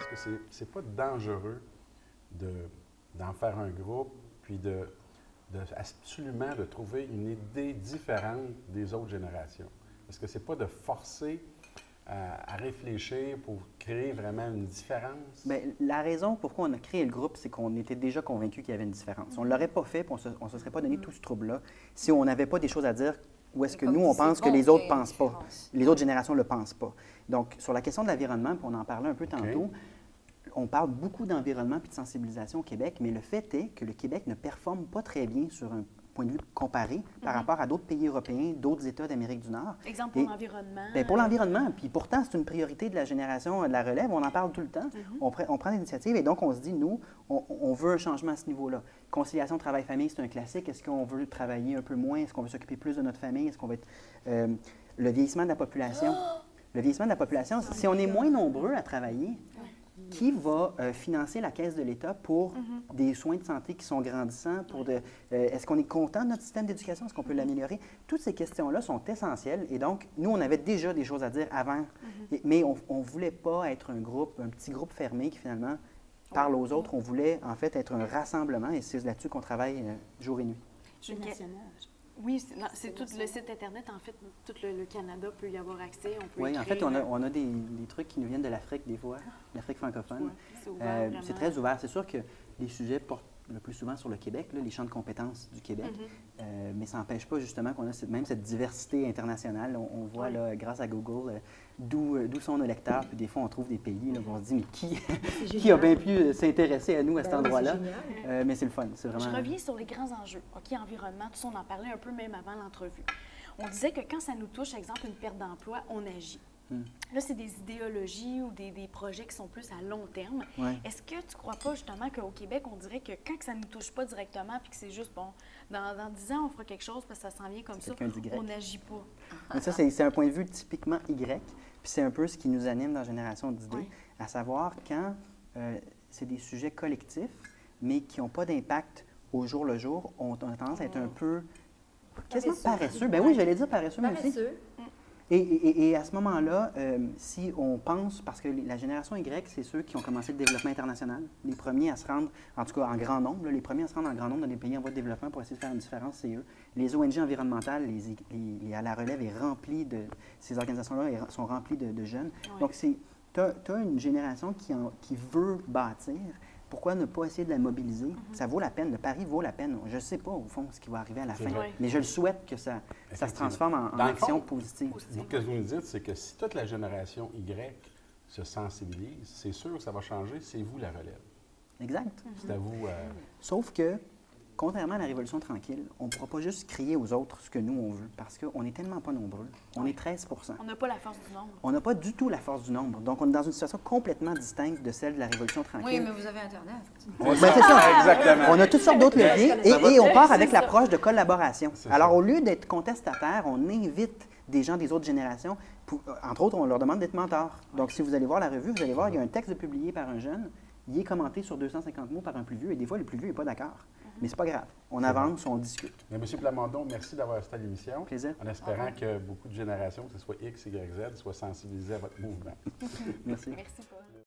est-ce que c'est pas dangereux d'en faire un groupe, puis absolument de trouver une idée différente des autres générations? Est-ce que c'est pas de forcer à réfléchir pour créer vraiment une différence? Bien, la raison pourquoi on a créé le groupe, c'est qu'on était déjà convaincus qu'il y avait une différence. On ne l'aurait pas fait, puis on ne se serait pas donné tout ce trouble-là si on n'avait pas des choses à dire où est-ce que nous, on pense que les autres ne pensent pas. Les autres générations ne le pensent pas. Donc, sur la question de l'environnement, puis on en parlait un peu tantôt, on parle beaucoup d'environnement puis de sensibilisation au Québec, mais le fait est que le Québec ne performe pas très bien sur un point de vue comparé par rapport à d'autres pays européens, d'autres États d'Amérique du Nord. Exemple pour l'environnement. Bien, pour l'environnement, puis pourtant, c'est une priorité de la génération de la relève, on en parle tout le temps. On prend des initiatives et donc on se dit, nous, on veut un changement à ce niveau-là. Conciliation travail-famille, c'est un classique. Est-ce qu'on veut travailler un peu moins? Est-ce qu'on veut s'occuper plus de notre famille? Est-ce qu'on veut être... le vieillissement de la population. Le vieillissement de la population, si on est moins nombreux à travailler, qui va financer la caisse de l'État pour des soins de santé qui sont grandissants? Est-ce qu'on est content de notre système d'éducation? Est-ce qu'on peut l'améliorer? Toutes ces questions-là sont essentielles. Et donc, nous, on avait déjà des choses à dire avant, mais on ne voulait pas être un petit groupe fermé qui, finalement, parle aux autres. On voulait, en fait, être un rassemblement et c'est là-dessus qu'on travaille jour et nuit. Oui, c'est tout le site Internet. En fait, tout le Canada peut y avoir accès. Oui, en fait, on a des trucs qui nous viennent de l'Afrique, des fois, l'Afrique francophone. Ouais, c'est très ouvert. C'est sûr que les sujets portent le plus souvent sur le Québec, là, les champs de compétences du Québec, mais ça n'empêche pas justement qu'on a même cette diversité internationale. On voit, là, grâce à Google, d'où sont nos lecteurs. Puis des fois, on trouve des pays là, où on se dit, mais qui a bien pu s'intéresser à nous à cet endroit-là? Mais c'est le fun. Vraiment... Je reviens sur les grands enjeux. OK, environnement, tout ça, on en parlait un peu même avant l'entrevue. On disait que quand ça nous touche, exemple, une perte d'emploi, on agit. Là, c'est des idéologies ou des projets qui sont plus à long terme. Est-ce que tu ne crois pas justement qu'au Québec, on dirait que quand ça ne nous touche pas directement puis que c'est juste, bon, dans 10 ans, on fera quelque chose parce que ça s'en vient comme ça, on n'agit pas? Mais ça, c'est un point de vue typiquement Y. Puis c'est un peu ce qui nous anime dans Génération d'idées, à savoir quand c'est des sujets collectifs, mais qui n'ont pas d'impact au jour le jour, on a tendance à être un peu quasiment paresseux. Ben oui, j'allais dire paresseux, mais aussi. Et à ce moment-là, si on pense, parce que la génération Y, c'est ceux qui ont commencé le développement international, les premiers à se rendre, en tout cas en grand nombre, les premiers à se rendre en grand nombre dans les pays en voie de développement pour essayer de faire une différence, c'est eux. Les ONG environnementales, à la relève est remplie de, ces organisations-là sont remplies de jeunes. Donc, tu as une génération qui veut bâtir. Pourquoi ne pas essayer de la mobiliser? Ça vaut la peine. Le pari vaut la peine. Je ne sais pas, au fond, ce qui va arriver à la fin. Mais je le souhaite que ça se transforme en action positive. Ce que vous nous dites, c'est que si toute la génération Y se sensibilise, c'est sûr que ça va changer. C'est vous la relève. Exact. C'est à vous... Sauf que, contrairement à la Révolution tranquille, on ne pourra pas juste crier aux autres ce que nous, on veut, parce qu'on n'est tellement pas nombreux. On est 13 %. On n'a pas la force du nombre. On n'a pas du tout la force du nombre. Donc, on est dans une situation complètement distincte de celle de la Révolution tranquille. Oui, mais vous avez Internet. C'est ça. Exactement. On a toutes sortes d'autres leviers et on part avec l'approche de collaboration. Alors, au lieu d'être contestataire, on invite des gens des autres générations. Entre autres, on leur demande d'être mentors. Donc, si vous allez voir la revue, vous allez voir, il y a un texte publié par un jeune. Il est commenté sur 250 mots par un plus vieux, et des fois, le plus vieux n'est pas d'accord. Mais c'est pas grave. On avance, on discute. Mais M. Plamondon, merci d'avoir assisté à l'émission. Plaisir. En espérant que beaucoup de générations, que ce soit X, Y, Z, soient sensibilisées à votre mouvement. Merci. Merci, Paul.